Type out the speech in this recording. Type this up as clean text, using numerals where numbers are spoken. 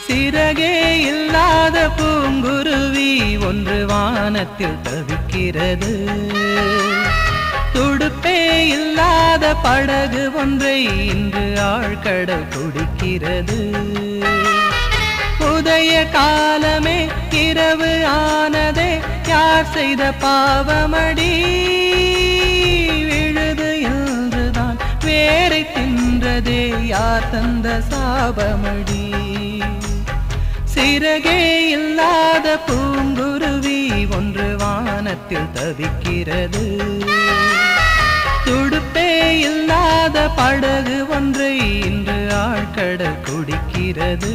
சிறகே இல்லாத பூங்குருவி ஒன்று வானத்தில் தவிக்கிறது. துடுப்பே இல்லாத படகு ஒன்றை இன்று ஆழ்கடல் குடிக்கிறது. உதய காலமே இரவு ஆனதே, யார் செய்த பாவமடி? விழுது என்றுதான் வேரை தின்றதே, யார் தந்த சாபமடி? சிறகே இல்லாத பூங்குருவி ஒன்று வானத்தில் தவிக்கிறது. துடுப்பே இல்லாத படகு ஒன்றை இன்று ஆழ்கடல் குடிக்கிறது.